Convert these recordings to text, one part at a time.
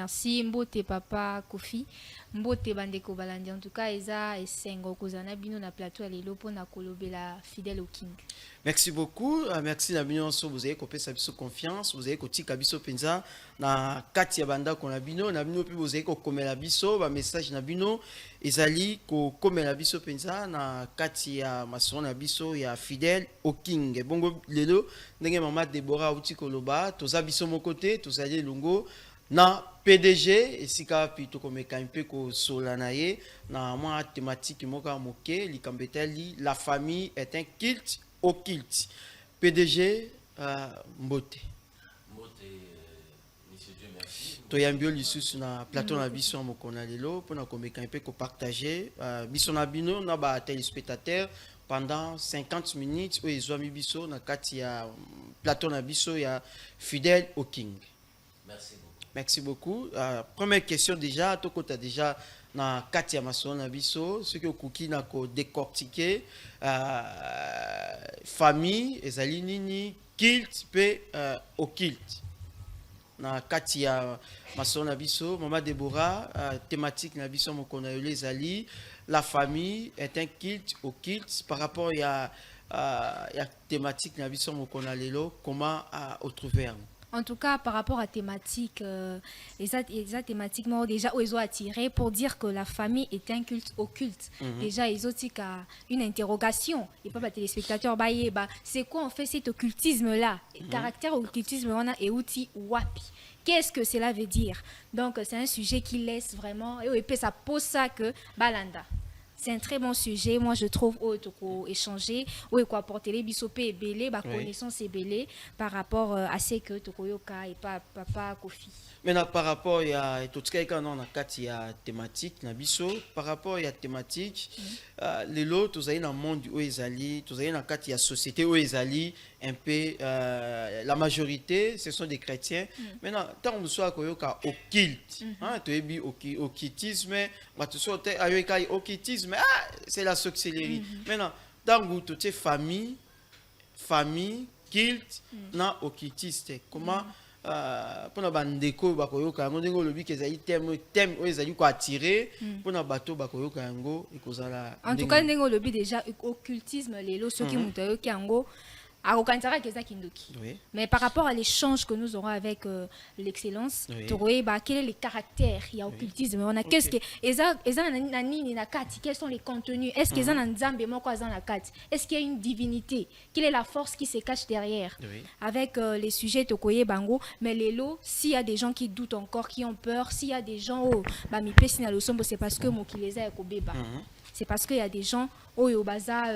Merci Mbote papa Kofi, Mbote bandeko balandi en tout cas eza esengo kozana bino na plateau ya lelo pona kolobela fidèle au king. Merci beaucoup, merci na bino so vous avez copé sa biso confiance, vous avez kotika biso penza na kati ya banda kona bino na bino pe vous avez kokomela biso ba message na bino ezali ko komela biso penza na kati ya mason na biso ya fidèle au king. Bongo lelo ndenge mama Deborah uti koloba toza biso mo côté tozali lungo na PDG esika pi tokomeka mpe ko solanaye na mwa thématique moka moke likambetali la famille est un culte au culte. PDG Mbote. Mbote, monsieur Dieu merci. Toyambio lisusu na plateau na biso mokona lelo pona komeka mpe ko partager biso na bino na ba téléspectateurs pendant 50 minutes o ezwami biso na kati ya plateau na biso ya fidèle au king. Merci beaucoup. Merci beaucoup. Première question déjà, tout côté déjà na Katia Mason na biso, ce que Kuki na ko décortiquer famille ezali nini kilt pe au kilt. Na Katia Mason na biso, Maman Deborah, thématique na biso mokona yole ezali la famille est un kilt au kilt par rapport ya thématique na biso mokona lelo comment au trouver. En tout cas, par rapport à thématique, thématiquement déjà, ils ont attiré pour dire que la famille est un culte occulte. Déjà, ils ont une interrogation. Et pas les téléspectateurs, c'est quoi en fait cet occultisme-là? Caractère occultisme, on a et outil wapi. Qu'est-ce que cela veut dire? Donc, c'est un sujet qui laisse vraiment, et puis ça pose ça que Balanda. C'est un très bon sujet, moi je trouve, où échanger, où apporter les bisopés et belé, connaissance et belé par rapport à ce que Tokoyoka et papa Kofi. Maintenant, par rapport à tout ce qu'il y a thématique, par rapport à la thématique, les lots, tous dans le monde où ils allaient, tous dans la société où ils allaient, un peu, la majorité, ce sont des chrétiens. Maintenant, tant on soit au culte, au cultisme, c'est la sorcellerie. Maintenant, dans le famille, culte, na occultiste. Comment pour na bandeko bakoyoka yango ndenge olobi ke ezali thème oyo ezali ko attirer pour na bato bakoyoka yango ekozala en tout cas ndenge olobi déjà occultisme lelo soki muto ayoki yango mais par rapport à l'échange que nous aurons avec l'excellence, quel est le caractère il y a occultisme, on a qu'est-ce que quels sont les contenus, est-ce qu'ils ont un nzambe moko dans la carte, est-ce qu'il y a une divinité, quelle est la force qui se cache derrière avec les sujets tokoye bango, mais les lots, s'il y a des gens qui doutent encore, qui ont peur, s'il y a des gens mi pesi na losombo, c'est parce que mokileza ekobeba. C'est parce qu'il y a des gens au baza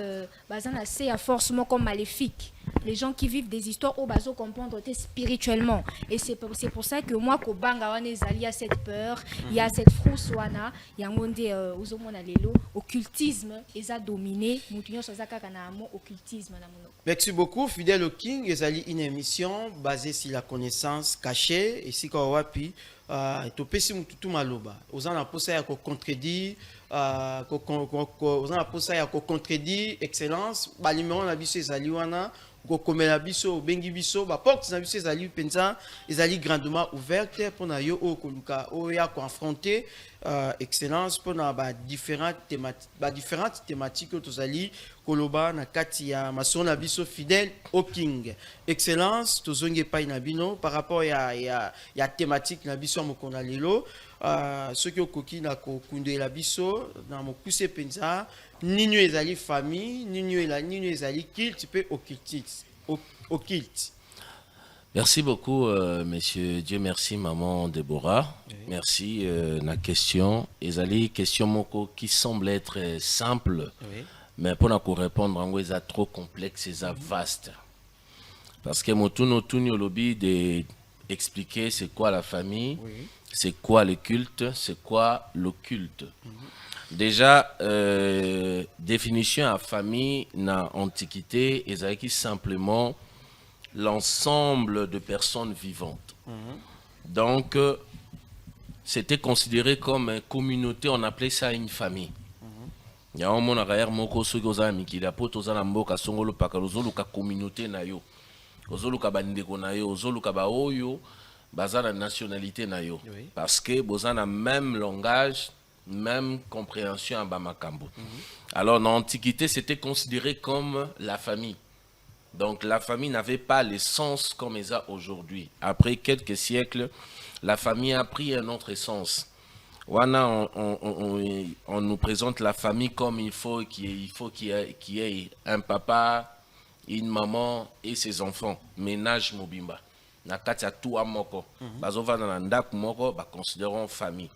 assez à forcément comme maléfique. Les gens qui vivent des histoires au bazo comprendre spirituellement. Et c'est pour ça que moi, il y a cette peur, il y a cette frousse, il y a un monde occultisme, ils ont dominé, occultisme. Merci beaucoup, fidèle au King. Ils ont une émission basée sur la connaissance cachée. Et si on a pu, tout pesi mututu maloba. Aux en a posé à contredire. Aux en a posé à contredire excellence. Balimon na biso ezali wana. Kokomela biso bengi biso ba porte na biso ezali penza ezali grandement ouverte pour na yo o koluka o ya confronter excellence pour na ba différentes thématiques tozali koloba na kati ya mason na biso fidèle au king excellence tozonge pa na bino par rapport ya thématique na biso mokona lelo ce que okoki na kokundela biso na mokuse penza nino ezali famille nino ezali culte pe occulte. Merci beaucoup monsieur Dieu merci maman Deborah. Merci la question ezali question moko qui semble être simple mais pour nous répondre en est trop complexe et vaste parce que motuno tuni olobi de expliquer c'est quoi la famille, c'est quoi le culte, c'est quoi l'occulte. Déjà, définition à famille dans l'Antiquité, c'est simplement l'ensemble de personnes vivantes. Donc, c'était considéré comme une communauté, on appelait ça une famille. Il y a un monde arrière, moko soki ozami ki la poto ozana mboka songolo pakalo zoluka communauté na yo. Ozoluka bandeko na yo, ozoluka ba oyo baza na nationalité na yo. Oui. Parce que boza na même langage, même compréhension en Bamakambo. Alors, dans l'Antiquité, c'était considéré comme la famille. Donc, la famille n'avait pas le sens comme elle a aujourd'hui. Après quelques siècles, la famille a pris un autre sens. Wana, on nous présente la famille comme il faut qu'il y ait un papa, une maman et ses enfants. Ménage mobimba. Nakati a tout à moko. Bazova na ndak moko, ba considérons famille.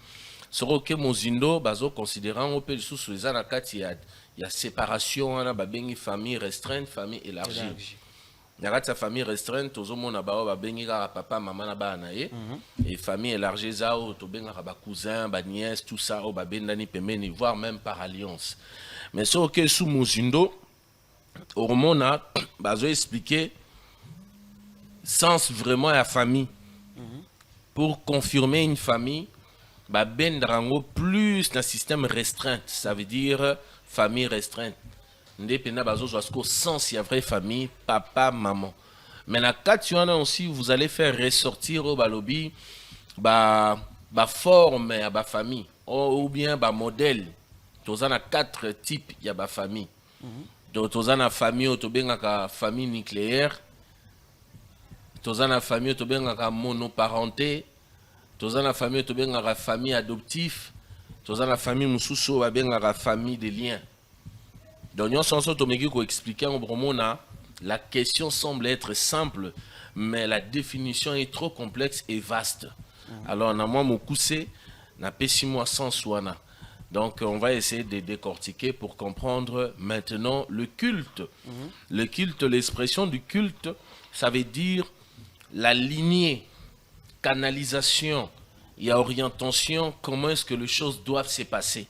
Soro ke mozindo, bazo considérant au peu sous les anakati il y a séparation, on a bengi famille restreinte, famille élargie. Nakati a famille restreinte, tozo mona ba bengi ka papa, maman na ba na ye. Et famille élargie zao, to benga ba cousin, ba nièce, tout ça, o ba bendani pemeni, voire même par alliance. Mais soro ke sous mozindo, hormona, bazo expliquer sens vraiment à la famille. Pour confirmer une famille, ben drango plus d'un système restreint, ça veut dire famille restreinte. Ndepena bazo joasko sens il y a vraie famille, papa, maman. Mais na katuana aussi vous allez faire ressortir au balobi ba forme à ba famille ou bien ba modèle. Tozana 4 types il y a ba famille. Donc tozana famille autobenga famille nucléaire. Tozana famille autobenga monoparenté. Tozana famille autobenga famille adoptive. Tozana famille mususu babenga famille de liens. Donc nous sommes pour expliquer en bromona, la question semble être simple, mais la définition est trop complexe et vaste. Alors on a moi mon coussé, n'a pas 6 mois sans soana. Donc on va essayer de décortiquer pour comprendre maintenant le culte. Le culte, l'expression du culte, ça veut dire la lignée, canalisation, il y a orientation, comment est-ce que les choses doivent se passer.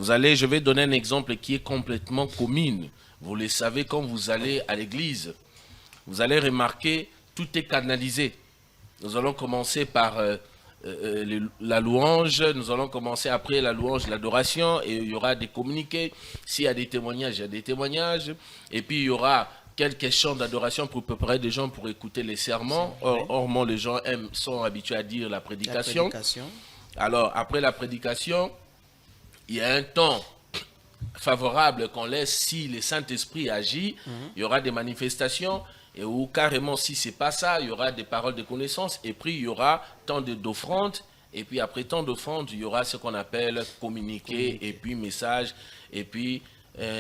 Je vais donner un exemple qui est complètement commun. Vous le savez quand vous allez à l'église. Vous allez remarquer, tout est canalisé. Nous allons commencer par la louange, nous allons commencer après la louange, l'adoration, et il y aura des communiqués. S'il y a des témoignages, il y a des témoignages. Et puis il y aura quelques chants d'adoration pour préparer des gens pour écouter les sermons. Or, les gens sont habitués à dire la prédication. Alors, après la prédication, il y a un temps favorable qu'on laisse si le Saint-Esprit agit. Il y aura des manifestations. Et où carrément, si ce n'est pas ça, il y aura des paroles de connaissance. Et puis, il y aura tant d'offrandes. Et puis, après tant d'offrandes, il y aura ce qu'on appelle communiqué. Et puis message. Et puis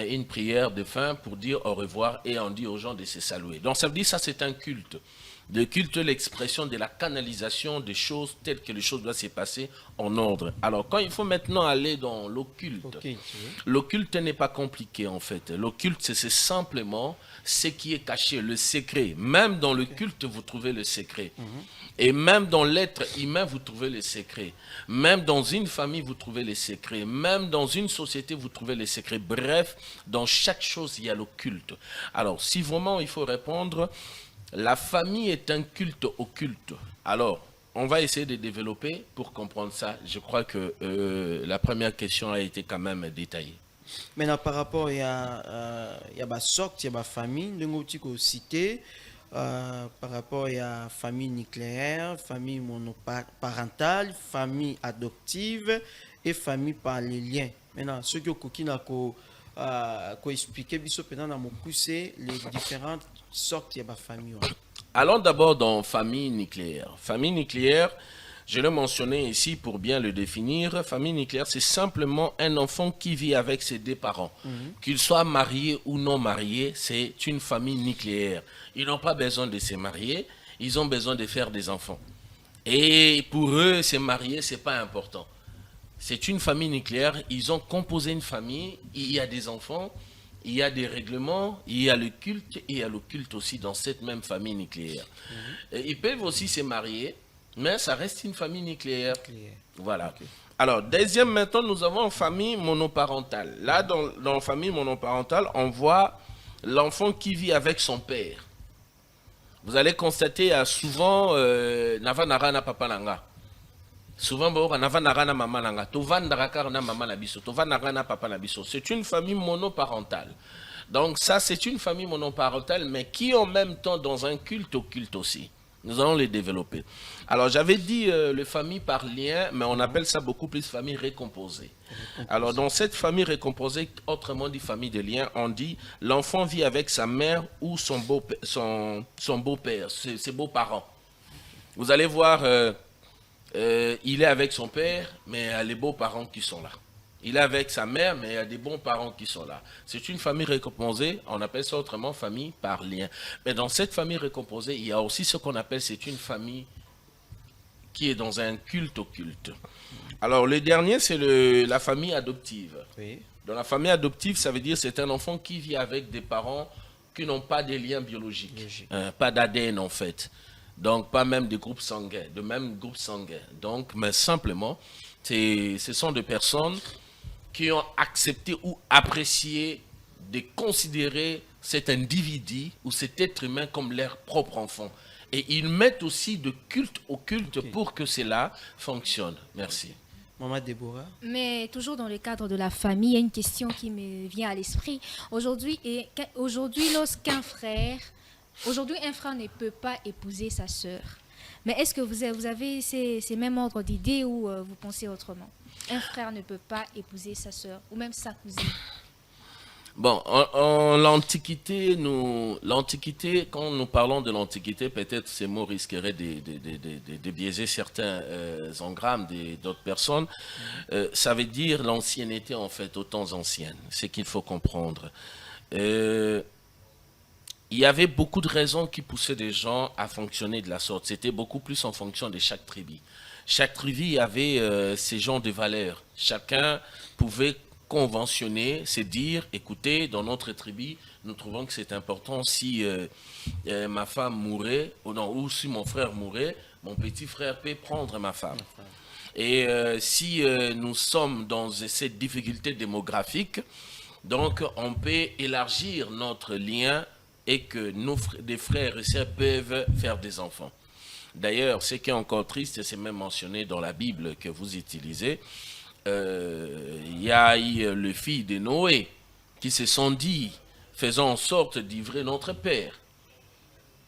une prière de fin pour dire au revoir et on dit aux gens de se saluer. Donc ça veut dire ça c'est un culte. Le culte, l'expression de la canalisation des choses telles que les choses doivent se passer en ordre. Alors quand il faut maintenant aller dans l'occulte, l'occulte n'est pas compliqué en fait. L'occulte c'est simplement ce qui est caché, le secret. Même dans le culte vous trouvez le secret. Et même dans l'être humain, vous trouvez les secrets. Même dans une famille, vous trouvez les secrets. Même dans une société, vous trouvez les secrets. Bref, dans chaque chose, il y a le culte. Alors, si vraiment il faut répondre, la famille est un culte occulte. Alors, on va essayer de développer pour comprendre ça. Je crois que la première question a été quand même détaillée. Maintenant, par rapport à la sorte, il y a la famille, le cité. Par rapport à la famille nucléaire, famille monoparentale, famille adoptive et famille par les liens. Maintenant, ce que Kokina a expliqué, c'est les différentes sortes de famille. Allons d'abord dans famille nucléaire. Famille nucléaire, je l'ai mentionné ici pour bien le définir. Famille nucléaire, c'est simplement un enfant qui vit avec ses deux parents. Qu'ils soient mariés ou non mariés, c'est une famille nucléaire. Ils n'ont pas besoin de se marier, ils ont besoin de faire des enfants. Et pour eux, se marier, ce n'est pas important. C'est une famille nucléaire, ils ont composé une famille, il y a des enfants, il y a des règlements, il y a le culte, et il y a le culte aussi dans cette même famille nucléaire. Et ils peuvent aussi se marier, mais ça reste une famille nucléaire. Voilà. Alors, deuxième maintenant, nous avons une famille monoparentale. Là, dans la famille monoparentale, on voit l'enfant qui vit avec son père. Vous allez constater souvent nava narana papa nanga. Souvent nava narana maman nanga. Tovan na maman na biso. Tovan narana papa na biso. C'est une famille monoparentale. Donc ça c'est une famille monoparentale mais qui en même temps dans un culte occulte aussi. Nous allons les développer. Alors, j'avais dit les familles par lien, mais on appelle ça beaucoup plus famille récomposée. Alors, dans cette famille récomposée, autrement dit famille de lien, on dit l'enfant vit avec sa mère ou son beau-père, ses beaux-parents. Vous allez voir, il est avec son père, mais il y a les beaux-parents qui sont là. Il est avec sa mère, mais il y a des bons parents qui sont là. C'est une famille récomposée, on appelle ça autrement famille par lien. Mais dans cette famille récomposée, il y a aussi ce qu'on appelle, c'est une famille qui est dans un culte occulte. Alors le dernier, c'est la famille adoptive. Oui. Dans la famille adoptive, ça veut dire que c'est un enfant qui vit avec des parents qui n'ont pas de liens biologiques, pas d'ADN en fait. Donc pas même de groupes sanguins, de même groupe sanguin. Donc, mais simplement, ce sont des personnes qui ont accepté ou apprécié de considérer cet individu ou cet être humain comme leur propre enfant. Et ils mettent aussi de culte au culte pour que cela fonctionne. Merci. Maman Déborah. Mais toujours dans le cadre de la famille, il y a une question qui me vient à l'esprit. Aujourd'hui, lorsqu'un frère, un frère ne peut pas épouser sa sœur. Mais est-ce que vous avez ces mêmes ordres d'idées ou vous pensez autrement? Un frère ne peut pas épouser sa sœur ou même sa cousine. Bon, en l'Antiquité, quand nous parlons de l'Antiquité, peut-être ces mots risqueraient de biaiser certains engrammes d'autres personnes. Ça veut dire l'ancienneté, en fait, aux temps anciens. C'est qu'il faut comprendre. Il y avait beaucoup de raisons qui poussaient des gens à fonctionner de la sorte. C'était beaucoup plus en fonction de chaque tribu. Chaque tribu avait ses gens de valeur. Chacun pouvait conventionner, c'est dire, écoutez, dans notre tribu, nous trouvons que c'est important si ma femme mourait, ou si mon frère mourait, mon petit frère peut prendre ma femme. Et si nous sommes dans cette difficulté démographique, donc on peut élargir notre lien et que des frères et sœurs peuvent faire des enfants. D'ailleurs, ce qui est encore triste, c'est même mentionné dans la Bible que vous utilisez, il y a eu le fils de Noé qui se sont dit, faisons en sorte d'ivrer notre père,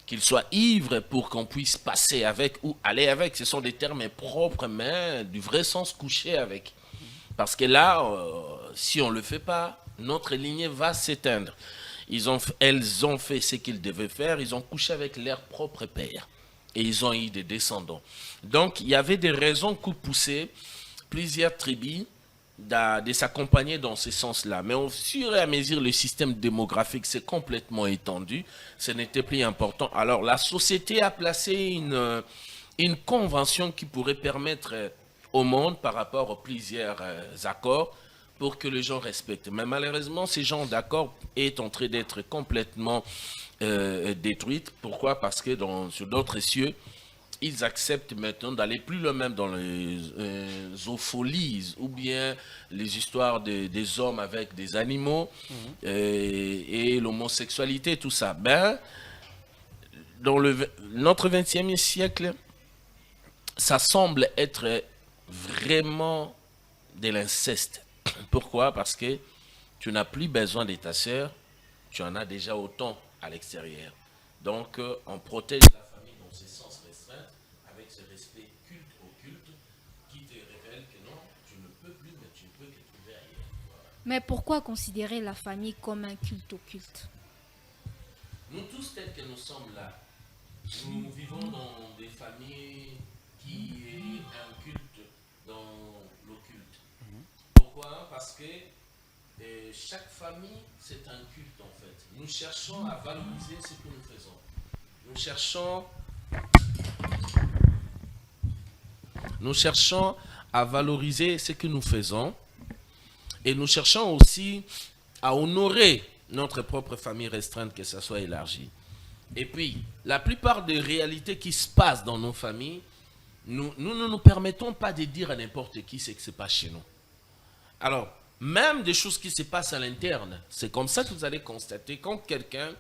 qu'il soit ivre pour qu'on puisse passer avec ou aller avec. Ce sont des termes propres, mais du vrai sens coucher avec. Parce que là, si on ne le fait pas, notre lignée va s'éteindre. Elles ont fait ce qu'ils devaient faire, ils ont couché avec leur propre père. Et ils ont eu des descendants. Donc, il y avait des raisons qui poussaient plusieurs tribus de s'accompagner dans ce sens-là. Mais au fur et à mesure, le système démographique s'est complètement étendu. Ce n'était plus important. Alors, la société a placé une convention qui pourrait permettre au monde, par rapport aux plusieurs accords, pour que les gens respectent. Mais malheureusement, ces gens d'accords est en train d'être complètement détruites. Pourquoi? Parce que sur d'autres cieux, ils acceptent maintenant d'aller plus loin même dans les zoopholies ou bien les histoires des hommes avec des animaux et l'homosexualité, tout ça. Ben, dans notre 20e siècle, ça semble être vraiment de l'inceste. Pourquoi? Parce que tu n'as plus besoin de ta sœur, tu en as déjà autant à l'extérieur. Donc, on protège la famille dans ce sens restreint, avec ce respect culte au culte, qui te révèle que non, tu ne peux plus, mais tu peux te trouver ailleurs. Voilà. Mais pourquoi considérer la famille comme un culte au culte? Nous tous, tels que nous sommes là, nous vivons dans des familles qui est un culte dans l'occulte. Pourquoi? Parce que chaque famille, c'est un culte en fait. Nous cherchons à valoriser ce que nous faisons. Nous cherchons à valoriser ce que nous faisons et nous cherchons aussi à honorer notre propre famille restreinte, que ça soit élargi. Et puis, la plupart des réalités qui se passent dans nos familles, nous ne nous permettons pas de dire à n'importe qui ce qui se passe chez nous. Alors, même des choses qui se passent à l'interne, c'est comme ça que vous allez constater, quand quelqu'un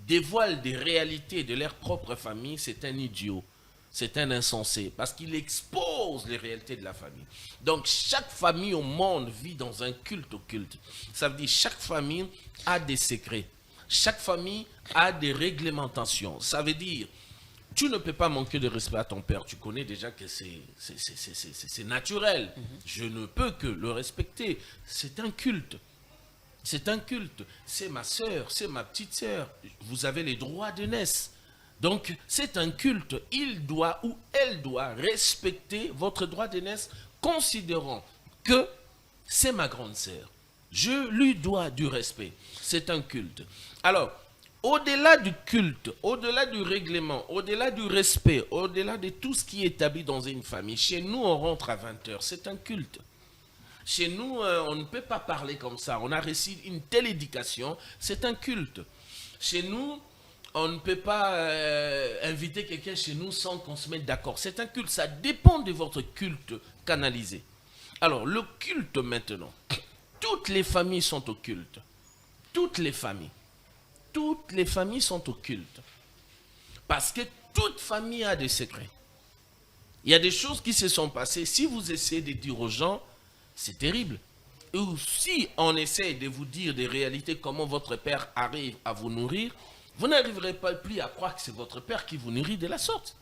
dévoile des réalités de leur propre famille, c'est un idiot, c'est un insensé, parce qu'il expose les réalités de la famille. Donc, chaque famille au monde vit dans un culte occulte. Ça veut dire que chaque famille a des secrets. Chaque famille a des réglementations. Ça veut dire, Tu ne peux pas manquer de respect à ton père. Tu connais déjà que c'est naturel. Je ne peux que le respecter. C'est un culte. C'est un culte. C'est ma soeur, c'est ma petite soeur. Vous avez les droits d'aînesse. Donc, c'est un culte. Il doit ou elle doit respecter votre droit d'aînesse, considérant que c'est ma grande sœur. Je lui dois du respect. C'est un culte. Alors, au-delà du culte, au-delà du règlement, au-delà du respect, au-delà de tout ce qui est établi dans une famille, chez nous, on rentre à 20h. C'est un culte. Chez nous, on ne peut pas parler comme ça. On a reçu une telle éducation. C'est un culte. Chez nous, on ne peut pas inviter quelqu'un chez nous sans qu'on se mette d'accord. C'est un culte. Ça dépend de votre culte canalisé. Alors, le culte maintenant. Toutes les familles sont au culte. Toutes les familles. Toutes les familles sont au culte. Parce que toute famille a des secrets. Il y a des choses qui se sont passées. Si vous essayez de dire aux gens, c'est terrible. Ou si on essaie de vous dire des réalités, comment votre père arrive à vous nourrir, vous n'arriverez pas plus à croire que c'est votre père qui vous nourrit de la sorte.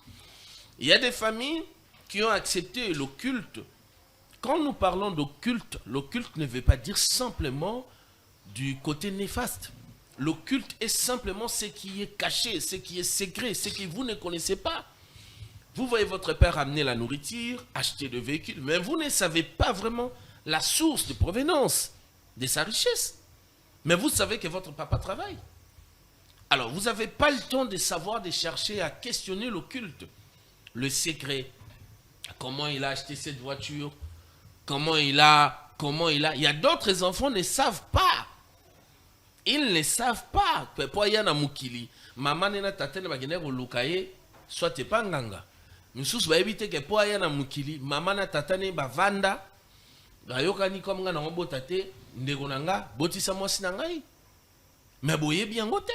Il y a des familles qui ont accepté le culte. Quand nous parlons de culte, le culte ne veut pas dire simplement du côté néfaste. Le culte est simplement ce qui est caché, ce qui est secret, ce que vous ne connaissez pas. Vous voyez votre père amener la nourriture, acheter des véhicules, mais vous ne savez pas vraiment la source de provenance de sa richesse. Mais vous savez que votre papa travaille. Alors, vous n'avez pas le temps de savoir, de chercher à questionner le culte. Le secret. Comment il a acheté cette voiture? Comment il a... Il y a d'autres enfants qui ne savent pas. Ils ne savent pas. Pourquoi il y a un mukili? Maman n'a pas de soit tu pas nganga. Misusu va éviter que pourquoi il y a un mukili. Maman n'a pas de vanda. Bayokani comme nga na obotate ndeko nanga botisa mwasi na ngai. Mais boye bien ngote.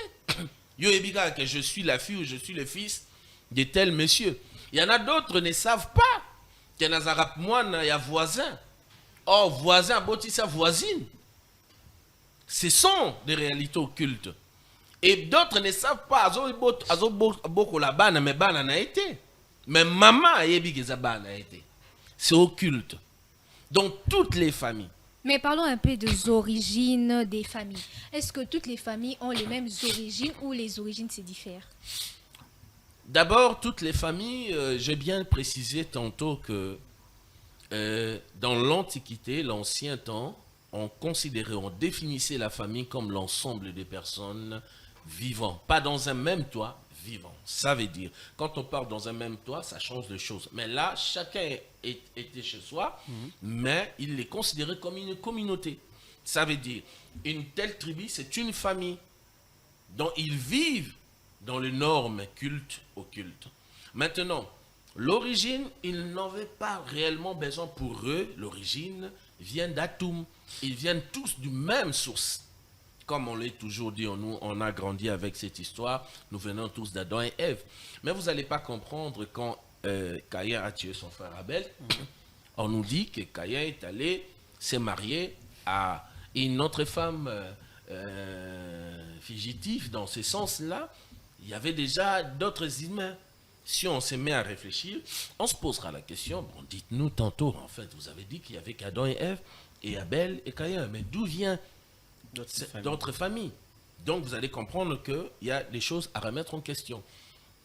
Yo ebika que je suis la fille ou je suis le fils de tel monsieur. Il y en a d'autres qui ne savent pas que nazarap mwana ya voisin. Oh, voisin botisa voisine. Ce sont des réalités occultes. Et d'autres ne savent pas. Azo boko la bana mais bana na été. Mais maman yebi que za bana été. C'est occulte. Donc toutes les familles. Mais parlons un peu des origines des familles. Est-ce que toutes les familles ont les mêmes origines ou les origines se diffèrent? D'abord, toutes les familles, j'ai bien précisé tantôt que dans l'Antiquité, l'ancien temps, on considérait, on définissait la famille comme l'ensemble des personnes vivant, pas dans un même toit, vivant. Ça veut dire, quand on parle dans un même toit, ça change de choses. Mais là, chacun était chez soi, mais il est considéré comme une communauté. Ça veut dire, une telle tribu, c'est une famille dont ils vivent dans les normes cultes occultes. Maintenant, l'origine, ils n'avaient pas réellement besoin pour eux. L'origine vient d'Atoum. Ils viennent tous du même source. Comme on l'a toujours dit, on a grandi avec cette histoire. Nous venons tous d'Adam et Ève. Mais vous n'allez pas comprendre quand Caïn a tué son frère Abel. On nous dit que Caïn est allé se marier à une autre femme fugitive. Dans ce sens-là, il y avait déjà d'autres humains. Si on se met à réfléchir, on se posera la question, bon, dites-nous tantôt, en fait, vous avez dit qu'il y avait qu'Adam et Ève, et Abel et Caïn, mais d'où vient d'autres familles? Donc vous allez comprendre qu'il y a des choses à remettre en question.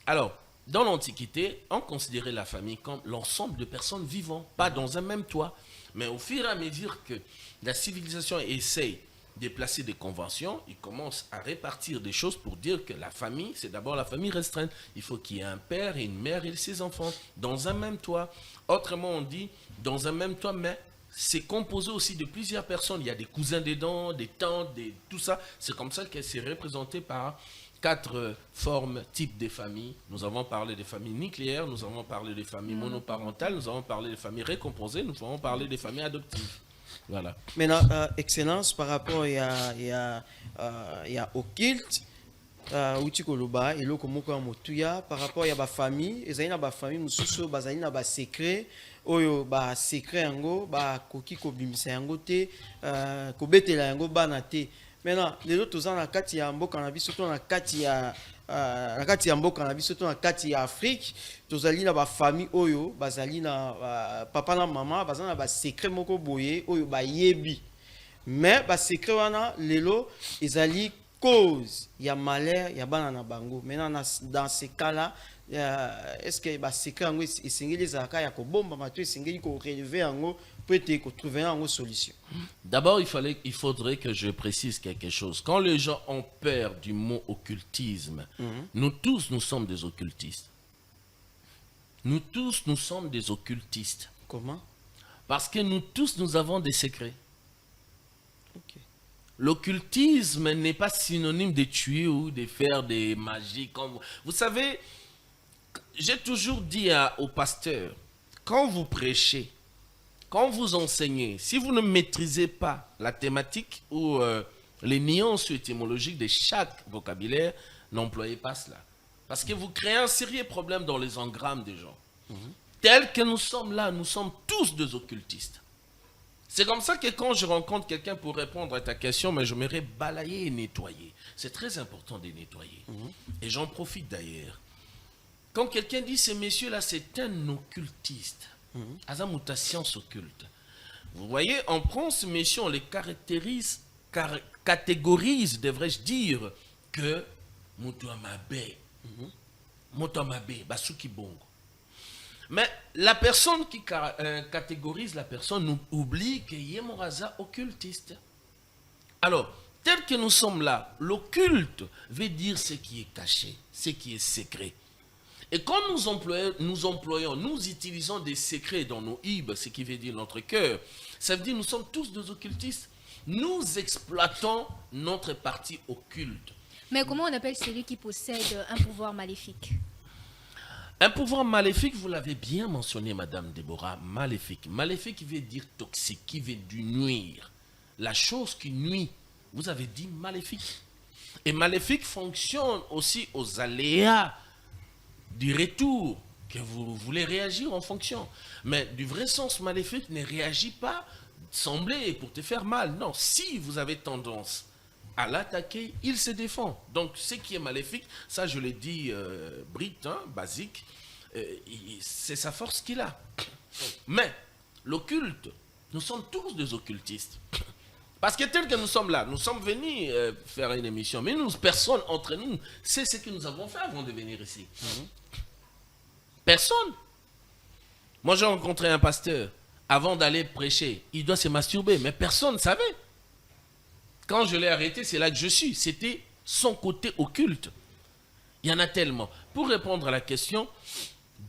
Alors, dans l'Antiquité, on considérait la famille comme l'ensemble de personnes vivant, pas dans un même toit. Mais au fur et à mesure que la civilisation essaye de placer des conventions, il commence à répartir des choses pour dire que la famille, c'est d'abord la famille restreinte. Il faut qu'il y ait un père et une mère et ses enfants dans un même toit. Autrement, on dit dans un même toit, mais c'est composé aussi de plusieurs personnes. Il y a des cousins dedans, des tantes, tout ça. C'est comme ça qu'elle s'est représentée par 4 formes, types de familles. Nous avons parlé des familles nucléaires, nous avons parlé des familles monoparentales, nous avons parlé des familles récomposées, nous avons parlé des familles adoptives. Voilà. Maintenant, Excellence, par rapport au culte, utikoloba eloko moko ya motuya par rapport ya ba famille ezali na ba famille mususu bazali na ba secret oyo ba secret yango ba koki ko bimisa yango te ko betela yango bana te. Maintenant les autres tozana kati ya mboka na biso to na kati ya na kati ya mboka na biso to na kati ya Afrique tozali na ba famille oyo bazali na papa na mama bazali na ba secret moko boye oyo ba yebi mais ba secret wana lelo ezali cause ya malheur ya bana na bango. Maintenant dans ces cas là est-ce que ba secret yango esengeli ezalaka ya kobomba mato esengeli ko relever yango peut-être ko trouver une solution? D'abord, il faudrait que je précise quelque chose. Quand les gens ont peur du mot occultisme, nous tous, nous sommes des occultistes. Nous tous, nous sommes des occultistes. Comment? Parce que nous tous, nous avons des secrets. Okay. L'occultisme n'est pas synonyme de tuer ou de faire des magies. Vous savez, j'ai toujours dit aux pasteurs, quand vous prêchez, quand vous enseignez, si vous ne maîtrisez pas la thématique ou les nuances étymologiques de chaque vocabulaire, n'employez pas cela. Parce que vous créez un sérieux problème dans les engrammes des gens. Tels que nous sommes là, nous sommes tous des occultistes. C'est comme ça que quand je rencontre quelqu'un pour répondre à ta question, mais je m'aimerais balayer et nettoyer. C'est très important de nettoyer. Et j'en profite d'ailleurs. Quand quelqu'un dit, ce monsieur-là, c'est un occultiste. À sa mutation occulte. Vous voyez, en France, messieurs, on les catégorise, devrais-je dire, que Mutuamabe, Basuki Bongo. Mais la personne qui catégorise la personne oublie qu'il y a Moraza occultiste. Alors, tel que nous sommes là, l'occulte veut dire ce qui est caché, ce qui est secret. Et quand nous utilisons des secrets dans nos hibes, ce qui veut dire notre cœur, ça veut dire que nous sommes tous des occultistes. Nous exploitons notre partie occulte. Mais comment on appelle celui qui possède un pouvoir maléfique? Un pouvoir maléfique, vous l'avez bien mentionné, Madame Déborah, maléfique. Maléfique veut dire toxique, qui veut du nuire. La chose qui nuit, vous avez dit maléfique. Et maléfique fonctionne aussi aux aléas du retour, que vous voulez réagir en fonction. Mais du vrai sens maléfique ne réagit pas sembler pour te faire mal. Non, si vous avez tendance à l'attaquer, il se défend. Donc ce qui est maléfique, ça je l'ai dit basique, c'est sa force qu'il a. Mais l'occulte, nous sommes tous des occultistes. Parce que tel que nous sommes là, nous sommes venus faire une émission, mais nous, personne entre nous sait ce que nous avons fait avant de venir ici. Personne. Moi, j'ai rencontré un pasteur, avant d'aller prêcher, il doit se masturber, mais personne ne savait. Quand je l'ai arrêté, c'est là que je suis. C'était son côté occulte. Il y en a tellement. Pour répondre à la question,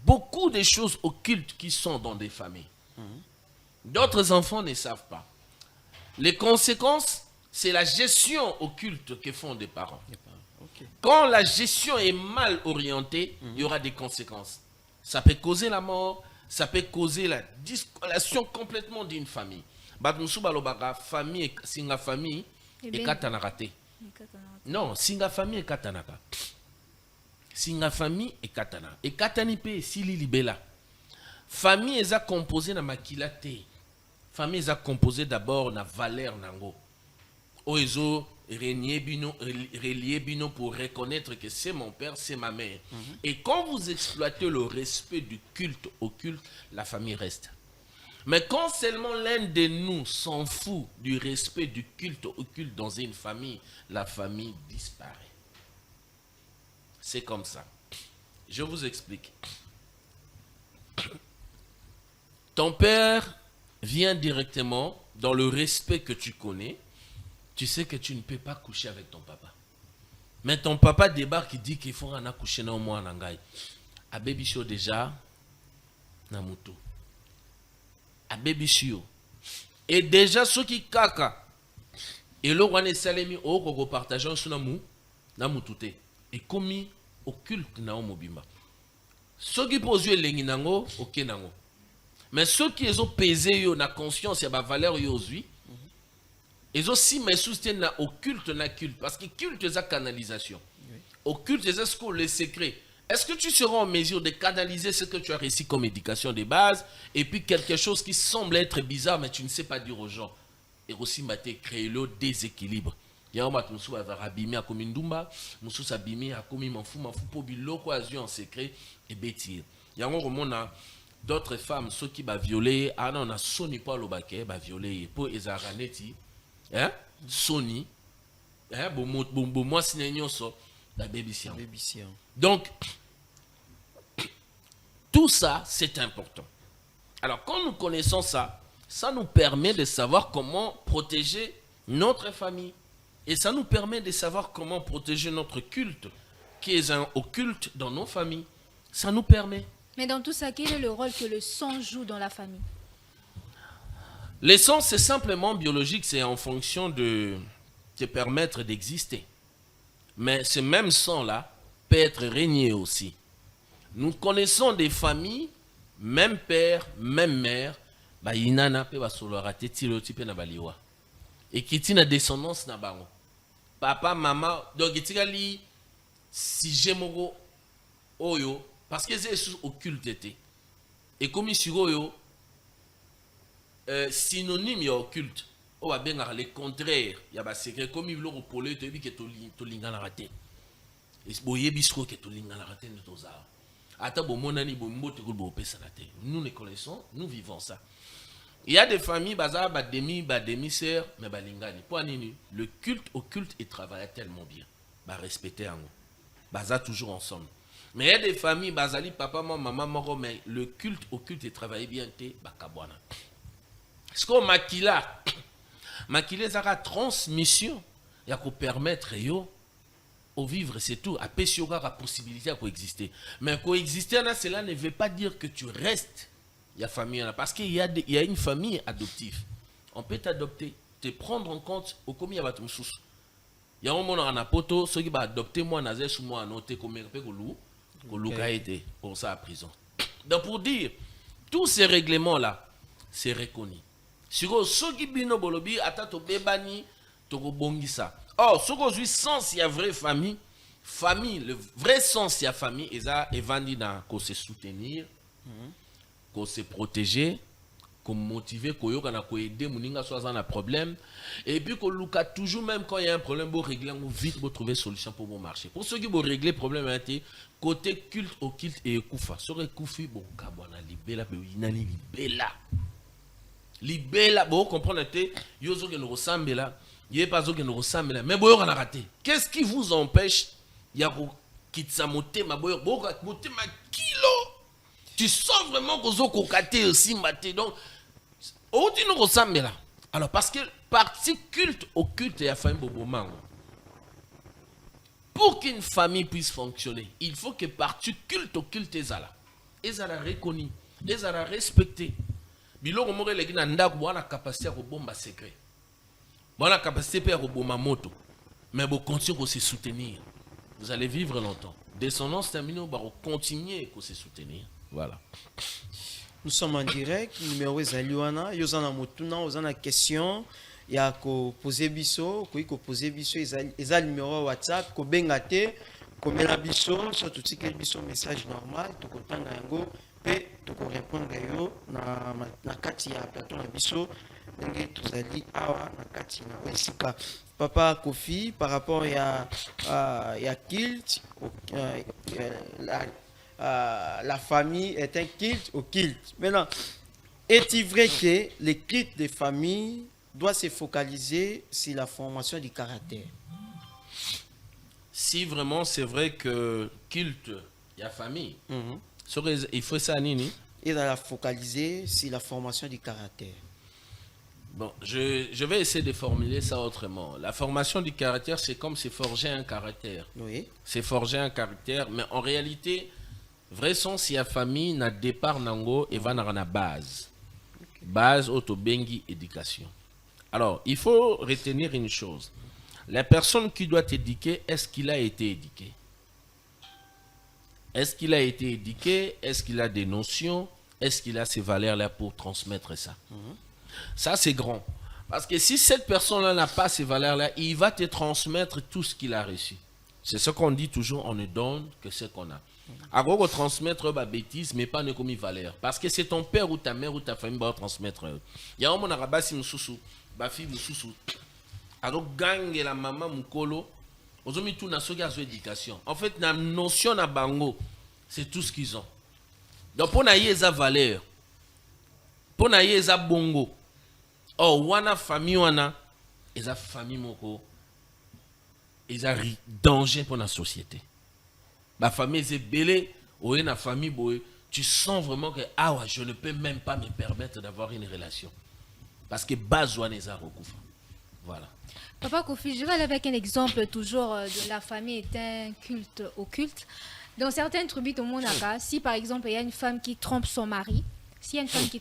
beaucoup de choses occultes qui sont dans des familles. D'autres enfants ne savent pas. Les conséquences, c'est la gestion occulte que font des parents. Okay. Quand la gestion est mal orientée, il y aura des conséquences. Ça peut causer la mort, ça peut causer la discolation complètement d'une famille. Famille, singa famille, et katanarate. Non, singa famille et katanaka. Singa famille et katana. Et katanipe, sili libela. Famille est composée de makilate. Famille est composée d'abord de valeur nango. Oezo relié bino pour reconnaître que c'est mon père, c'est ma mère. Et quand vous exploitez le respect du culte occulte, la famille reste. Mais quand seulement l'un de nous s'en fout du respect du culte occulte dans une famille, la famille disparaît. C'est comme ça. Je vous explique. Ton père vient directement dans le respect que tu connais. Tu sais que tu ne peux pas coucher avec ton papa. Mais ton papa débarque et dit qu'il faut en accoucher dans moi en angai. A baby show déjà, namuto. A baby show. Et déjà ceux qui kaka. Et le roi ne salemi au koko partageant sur namu, namutute. Et commis occulte na omobimba. Ceux qui posent lengi nango, ok nango. Mais ceux qui ont pesé yo na conscience et ba valeur yo aujourd'hui, ils aussi mais soutiennent na occulte na culte parce que culte c'est la canalisation. Occulte c'est ce que le secret. Est-ce que tu seras en mesure de canaliser ce que tu as réussi comme éducation de base et puis quelque chose qui semble être bizarre mais tu ne sais pas dire aux gens et aussi créer le déséquilibre. Ya o matu musu va abimi akomi ndumba, musu sabimi akomi mafu po biloko azui en secret et bêtir. Yango komona d'autres femmes ceux qui ba violer ana on a soni pas lo baké ba violer pour ezaraneti hein soni hein bo moi sinenyo so la bébisian. Donc tout ça c'est important. Alors quand nous connaissons ça, ça nous permet de savoir comment protéger notre famille. Et ça nous permet de savoir comment protéger notre culte, qui est un occulte dans nos familles. Ça nous permet. Mais dans tout ça, quel est le rôle que le sang joue dans la famille? Le sang, c'est simplement biologique, c'est en fonction de te permettre d'exister. Mais ce même sang-là peut être régné aussi. Nous connaissons des familles, même père, même mère, bah inana pe basolora tetilo type na baliwa. Et qui tient la descendance na bango. Papa, maman, donc il si j'aime oyo parce que c'est occulte été. Et comme il sur oyo synonyme ya occulte. On va bien le contraire, il y a des secrets comme il veut repolé te dit que to linga na raté. Et boye bisko que to linga na raté de toza. Ata bo monani bo mbote ko bo pesa na te. Nous les connaissons, nous vivons ça. Il y a des familles, ba demi-sœur, mais balingani. Pour nini, le culte au culte, il travaille tellement bien. Ba respecter en baza toujours ensemble. Mais il y a des familles, bazali papa, maman, mais le culte au culte, il travaille bien te bakabwana. Ce qu'on makila zara transmission, il y a qu'on permettre yo au vivre, c'est tout. À pésioga la possibilité à coexister. Mais coexister là, cela ne veut pas dire que tu restes. Il y a famille là parce qu'il y a une famille adoptive. On peut t'adopter, te prendre en compte au commis à battre sous. Il y a un moment en apoto ceux qui va adopter moi nazé sous moi noté comme un peu que été pour ça à prison. Donc pour dire tous ces règlements là c'est reconnu. Sur ceux qui bino bolobi atato bebani to bongisa. Or ce qu'on sens il y a vraie famille, le vrai sens il y a famille et ça evandi dans qu'on se soutenir. Qu'on se protéger, qu'on motiver, qu'on aider, qu'on soit un problème. Et puis qu'on look toujours, même quand il y a un problème, pour régler, on vite pour trouver une solution pour marcher. Pour ceux qui vont régler le problème, côté culte au culte et koufa. Sur le koufi, bon, kabwana, libella, inani, libella, bon, comprenez, yozo qui nous ressemble là, yé pas zo qui nous ressemble là, mais bon, on a raté. Qu'est-ce qui vous empêche, y'a kitsamote, ma boyo, bon, mote ma kilo. Tu sens vraiment que vous avez aussi maté. Donc, où tu nous ressembles là? Alors, parce que partie culte au culte et à famille boboman. Pour qu'une famille puisse fonctionner, il faut que partie culte au culte est là. Et ça la reconnu, et ça la respecté. Bilo ko more legi na ndaku bwana capacité à bomba secret. Bwana capacité à bomba moto. Mais vous continuez à se soutenir. Vous allez vivre longtemps. Descendance terminée, vous allez continuer à se soutenir. Voilà. Nous sommes en direct, numéro Zaliwana, yozana motuna, yozana question, ya ko poser biso, ko poser biso, ezal numéro WhatsApp, ko bengate, ko mela biso, so tout que biso message normal, to kotanga yango, pe to ko répondre yo na kati ya plateau na biso, ndenge tozali awa na kati na wesika. Papa Kofi par rapport ya kilt, la famille est un culte au culte. Maintenant, est-il vrai que le culte des familles doit se focaliser sur la formation du caractère? Si vraiment c'est vrai que culte, il y a famille, il faut ça, Nini? Il doit la focaliser sur la formation du caractère. Bon, je vais essayer de formuler ça autrement. La formation du caractère, c'est comme se forger un caractère. Oui. C'est forger un caractère, mais en réalité, vrai sens, si la famille n'a départ nango et va na base. Base autobengi éducation. Alors, il faut retenir une chose. La personne qui doit éduquer, est-ce qu'il a été éduqué? Est-ce qu'il a été éduqué? Est-ce qu'il a des notions? Est-ce qu'il a ces valeurs-là pour transmettre ça? Ça, c'est grand. Parce que si cette personne-là n'a pas ces valeurs-là, il va te transmettre tout ce qu'il a reçu. C'est ce qu'on dit toujours, on ne donne que ce qu'on a. À gros, transmettre ma bêtise, mais pas ne comme valeur. Parce que c'est ton père ou ta mère ou ta famille qui va transmettre. Il y a un moment, si moussou, ma fille moussou, alors gang la maman mukolo ozomi tout na soki azo éducation en fait la notion na bango c'est tout ce qu'ils ont donc pour na yeza valeur pour na yeza bongo oh wana famille wana eza famille moko eza danger pour la société ma famille c'est belé ou une famille boy tu sens vraiment que ah ouais, je ne peux même pas me permettre d'avoir une relation parce que base wana eza recouvre voilà. Papa Kofi, je vais aller avec un exemple toujours de la famille est un culte occulte. Dans certaines tribus au monde, si par exemple il y a une femme qui trompe son mari, s'il y a une femme qui